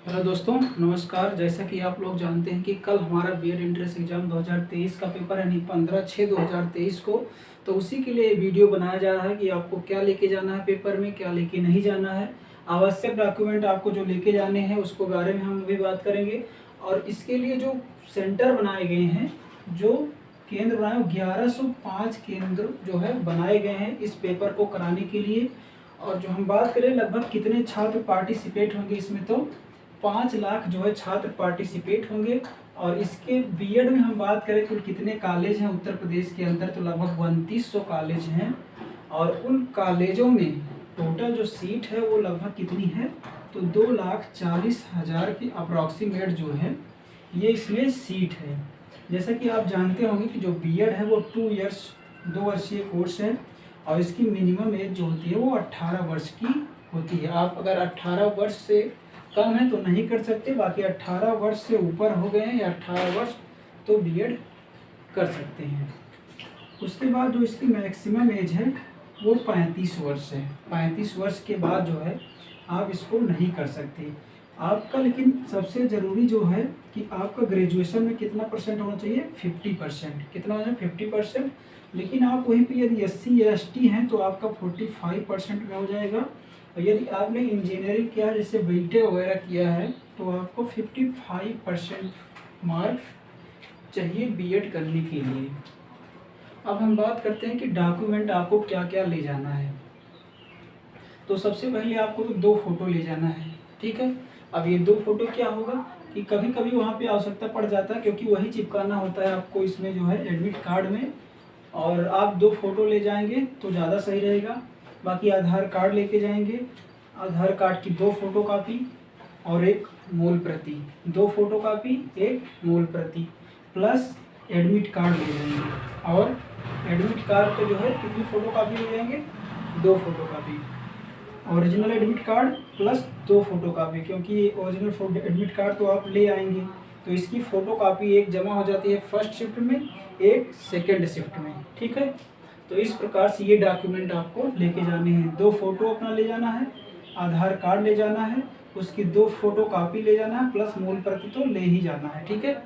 Hello दोस्तों, नमस्कार। जैसा कि आप लोग जानते हैं कि कल हमारा बीएड एंट्रेंस एग्ज़ाम 2023 का पेपर है, यानी 15/6/2023 को। तो उसी के लिए वीडियो बनाया जा रहा है कि आपको क्या लेके जाना है पेपर में, क्या लेके नहीं जाना है। आवश्यक डॉक्यूमेंट आपको जो लेके जाने हैं उसको बारे में हम अभी बात करेंगे। और इसके लिए जो सेंटर बनाए गए हैं, जो केंद्र बनाए, 1105 केंद्र जो है बनाए गए हैं इस पेपर को कराने के लिए। और जो हम बात करें लगभग कितने छात्र पार्टिसिपेट होंगे इसमें, तो 5 लाख जो है छात्र पार्टिसिपेट होंगे। और इसके बीएड में हम बात करें तो कितने कॉलेज हैं उत्तर प्रदेश के अंदर, तो लगभग 3200 कॉलेज हैं। और उन कॉलेजों में टोटल जो सीट है वो लगभग कितनी है, तो 2,40,000 की अप्रॉक्सीमेट जो है ये इसमें सीट है। जैसा कि आप जानते होंगे कि जो बीएड है वो 2 वर्षीय कोर्स है। और इसकी मिनिमम एज जो होती है वो 18 वर्ष की होती है। आप अगर 18 वर्ष से कम है तो नहीं कर सकते, बाकी 18 वर्ष से ऊपर हो गए हैं या 18 वर्ष तो बीएड कर सकते हैं। उसके बाद जो इसकी मैक्सिमम एज है वो 35 वर्ष है। 35 वर्ष के बाद जो है आप इसको नहीं कर सकते आपका। लेकिन सबसे ज़रूरी जो है कि आपका ग्रेजुएशन में कितना परसेंट होना चाहिए, 50%। कितना होना चाहिए, 50%। लेकिन आप वहीं पे यदि SC या ST हैं तो आपका 45% में हो जाएगा। और यदि आपने इंजीनियरिंग किया, जैसे बीटेक वगैरह किया है, तो आपको 55% मार्क चाहिए बीएड करने के लिए। अब हम बात करते हैं कि डॉक्यूमेंट आपको क्या क्या ले जाना है। तो सबसे पहले आपको 2 फोटो ले जाना है, ठीक है। अब ये 2 फोटो क्या होगा कि कभी कभी वहाँ पे आवश्यकता पड़ जाता है, क्योंकि वही चिपकाना होता है आपको इसमें जो है एडमिट कार्ड में। और आप 2 फोटो ले जाएंगे तो ज़्यादा सही रहेगा। बाकी आधार कार्ड लेके जाएंगे, आधार कार्ड की 2 फोटो कापी और 1 मूल प्रति। 2 फोटो कापी, 1 मूल प्रति, प्लस एडमिट कार्ड ले जाएंगे। और एडमिट कार्ड पे जो है कितनी फोटो कापी ले जाएंगे, 2 photo copy. Original admit card plus 2 photo copy, क्योंकि ओरिजिनल एडमिट कार्ड तो आप ले आएंगे, तो इसकी फ़ोटो कापी एक जमा हो जाती है फर्स्ट शिफ्ट में, एक सेकंड शिफ्ट में, ठीक है। तो इस प्रकार से ये डॉक्यूमेंट आपको लेके जाने हैं। 2 फोटो अपना ले जाना है, आधार कार्ड ले जाना है, उसकी 2 फोटो कापी ले जाना है, प्लस मूल प्रति तो ले ही जाना है, ठीक है।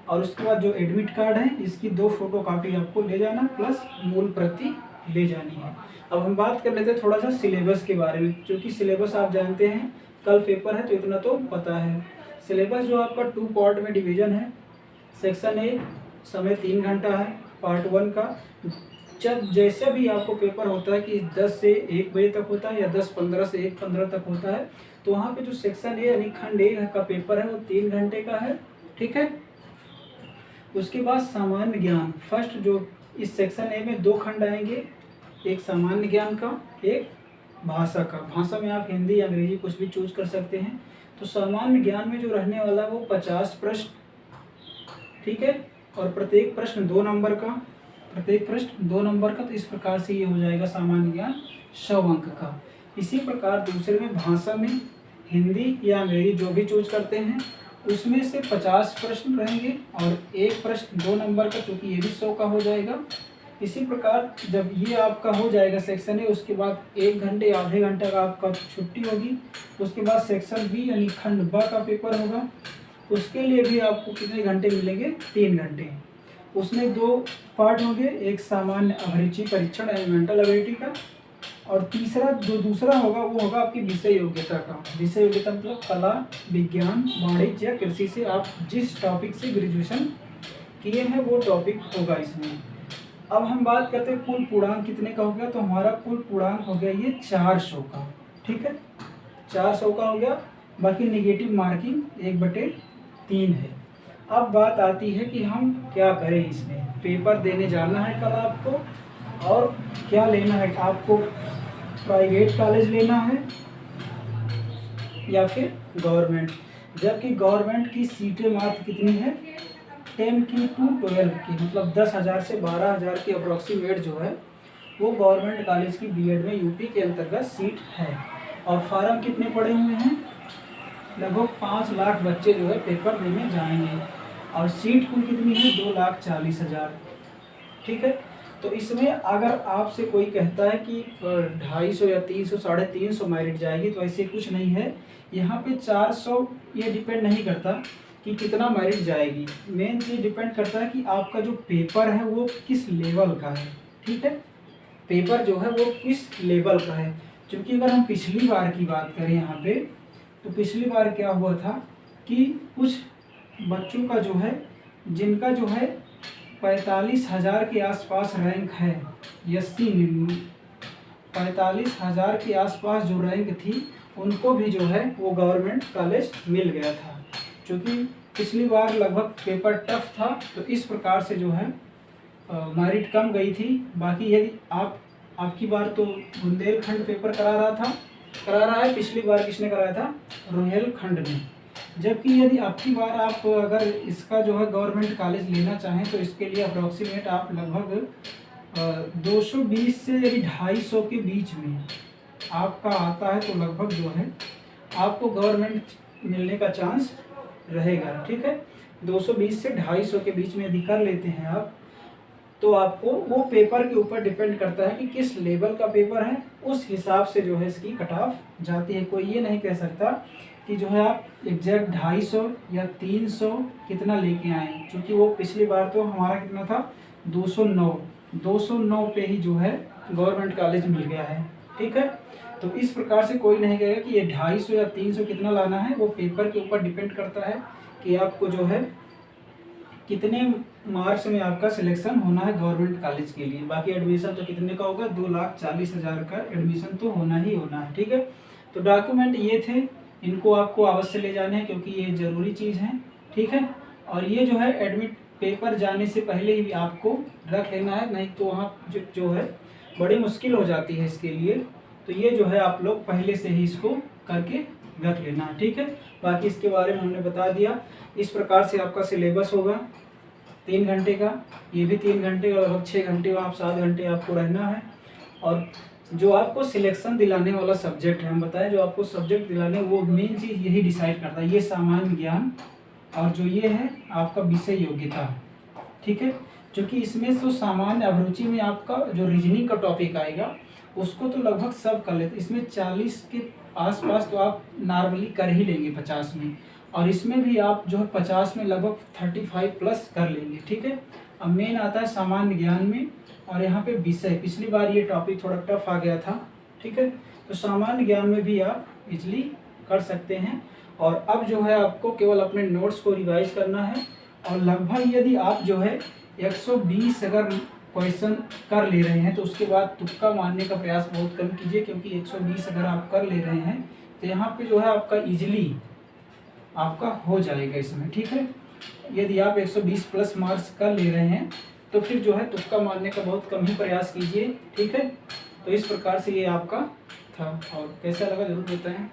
और उसके बाद जो एडमिट कार्ड है इसकी 2 फोटो कापी आपको ले जाना, प्लस मूल प्रति ले जानी है। अब हम बात कर लेते हैं थोड़ा सा सिलेबस के बारे में, क्योंकि सिलेबस आप जानते हैं कल पेपर है तो इतना तो पता है। सिलेबस जो आपका 2 पार्ट में डिवीज़न है। सेक्शन ए समय 3 घंटा है पार्ट 1 का। जब जैसे भी आपको पेपर होता है कि 10 से 1 बजे तक होता है या 10:15 से 1:15 तक होता है, तो वहाँ पे जो सेक्शन ए यानी खंड ए का पेपर है वो 3 घंटे का है, ठीक है। उसके बाद सामान्य ज्ञान, फर्स्ट जो इस सेक्शन ए में 2 खंड आएंगे, एक सामान्य ज्ञान का, एक भाषा का। भाषा में आप हिंदी या अंग्रेजी कुछ भी चूज कर सकते हैं। तो सामान्य ज्ञान में जो रहने वाला वो 50 प्रश्न, ठीक है। और प्रत्येक प्रश्न 2 नंबर का, प्रत्येक प्रश्न 2 नंबर का। तो इस प्रकार से ये हो जाएगा सामान्य ज्ञान 100 अंक का। इसी प्रकार दूसरे में भाषा में हिंदी या अंग्रेजी जो भी चूज करते हैं उसमें से 50 प्रश्न रहेंगे और एक प्रश्न 2 नंबर का, चूँकि ये भी 100 का हो जाएगा। इसी प्रकार जब ये आपका हो जाएगा सेक्शन ए, उसके बाद 1 घंटे आधे घंटे का आपका छुट्टी होगी। उसके बाद सेक्शन बी यानी खंड ब का पेपर होगा। उसके लिए भी आपको कितने घंटे मिलेंगे, 3 घंटे। उसमें 2 पार्ट होंगे, एक सामान्य अभिरुचि परीक्षण यानी मेंटल एबिलिटी का, और तीसरा जो दूसरा होगा वो होगा आपकी विषय योग्यता का। विषय योग्यता मतलब कला, विज्ञान, वाणिज्य या कृषि से आप जिस टॉपिक से ग्रेजुएशन किए हैं वो टॉपिक होगा इसमें। अब हम बात करते हैं कुल पूर्णांक कितने का हो गया, तो हमारा कुल पूर्णांक हो गया ये 400 का, ठीक है। 400 का हो गया। बाकी नेगेटिव मार्किंग 1/3 है। अब बात आती है कि हम क्या करें इसमें। पेपर देने जाना है कल आपको, और क्या लेना है आपको, प्राइवेट कॉलेज लेना है या फिर गवर्नमेंट। जबकि गवर्नमेंट की सीटें मात्र कितनी है, 10 की टू 12 की, मतलब 10,000 से 12,000 की अप्रोक्सीमेट जो है वो गवर्नमेंट कॉलेज की बीएड में यूपी के अंतर्गत सीट है। और फार्म कितने पड़े हुए हैं, लगभग 5 लाख बच्चे जो है पेपर देने जाएंगे। और सीट कुल कितनी है, 2,40,000, ठीक है। तो इसमें अगर आपसे कोई कहता है कि 250 या 300 350 मेरिट जाएगी, तो ऐसे कुछ नहीं है। यहाँ पे 400 ये डिपेंड नहीं करता कि कितना मेरिट जाएगी। मेन चीज़ डिपेंड करता है कि आपका जो पेपर है वो किस लेवल का है। ठीक है, पेपर जो है वो किस लेवल का है। क्योंकि अगर हम पिछली बार की बात करें यहाँ पे, तो पिछली बार क्या हुआ था कि कुछ बच्चों का जो है, जिनका जो है 45,000 के आसपास रैंक है, 80 में 45,000 के आसपास जो रैंक थी, उनको भी जो है वो गवर्नमेंट कॉलेज मिल गया था। क्योंकि पिछली बार लगभग पेपर टफ था, तो इस प्रकार से जो है मेरिट कम गई थी। बाकी यदि आपकी बार तो बुंदेलखंड पेपर करा रहा है, पिछली बार किसने कराया था? रोहिलखंड ने। जबकि यदि आपकी बार आप अगर इसका जो है गवर्नमेंट कॉलेज लेना चाहें, तो इसके लिए अप्रॉक्सीमेट आप लगभग 220 से यदि 250 के बीच में आपका आता है, तो लगभग जो है आपको गवर्नमेंट मिलने का चांस रहेगा। ठीक है, 220 से 250 के बीच में यदि कर लेते हैं आप, तो आपको वो पेपर के ऊपर डिपेंड करता है कि किस लेवल का पेपर है, उस हिसाब से जो है इसकी कट ऑफ जाती है। कोई ये नहीं कह सकता कि जो है आप एग्जैक्ट 250 या 300 कितना लेके आए, क्योंकि वो पिछली बार तो हमारा कितना था 209 पे ही जो है गवर्नमेंट कॉलेज मिल गया है। ठीक है, तो इस प्रकार से कोई नहीं कहेगा कि ये 250 या 300 कितना लाना है। वो पेपर के ऊपर डिपेंड करता है कि आपको जो है कितने मार्क्स में आपका सिलेक्शन होना है गवर्नमेंट कॉलेज के लिए। बाकी एडमिशन तो कितने का होगा, 2,40,000 का एडमिशन तो होना ही होना है। ठीक है, तो डॉक्यूमेंट ये थे, इनको आपको अवश्य ले जाने हैं क्योंकि ये ज़रूरी चीज़ है। ठीक है, और ये जो है एडमिट पेपर जाने से पहले ही आपको रख लेना है, नहीं तो वहाँ जो है बड़ी मुश्किल हो जाती है इसके लिए। तो ये जो है आप लोग पहले से ही इसको करके रख लेना है। ठीक है, बाकी इसके बारे में हमने बता दिया। इस प्रकार से आपका सिलेबस होगा 3 घंटे का, ये भी 3 घंटे का, लगभग 6 घंटे आप 7 घंटे आपको रहना है। और जो आपको सिलेक्शन दिलाने वाला सब्जेक्ट है, हम बताएं जो आपको सब्जेक्ट दिलाने, वो मेन चीज़ यही डिसाइड करता है, ये सामान्य ज्ञान और जो ये है आपका विषय योग्यता। ठीक है, क्योंकि इसमें तो सामान्य अभिरुचि में आपका जो रीजनिंग का टॉपिक आएगा उसको तो लगभग सब कर लेते, इसमें 40 के आसपास तो आप नॉर्मली कर ही लेंगे 50 में, और इसमें भी आप जो है 50 में लगभग 35 प्लस कर लेंगे। ठीक है, अब मेन आता है सामान्य ज्ञान में, और यहाँ पे विषय, पिछली बार ये टॉपिक थोड़ा टफ आ गया था। ठीक है, तो सामान्य ज्ञान में भी आप इजली कर सकते हैं। और अब जो है आपको केवल अपने नोट्स को रिवाइज करना है, और लगभग यदि आप जो है 120 अगर क्वेश्चन कर ले रहे हैं, तो उसके बाद तुक्का मारने का प्रयास बहुत कम कीजिए, क्योंकि 120 अगर आप कर ले रहे हैं तो यहाँ पे जो है आपका इजली आपका हो जाएगा इसमें। ठीक है, यदि आप 120 प्लस मार्क्स कर ले रहे हैं तो फिर जो है तुक्का मारने का बहुत कम ही प्रयास कीजिए। ठीक है, तो इस प्रकार से ये आपका था, और कैसा लगा जरूर बताएं।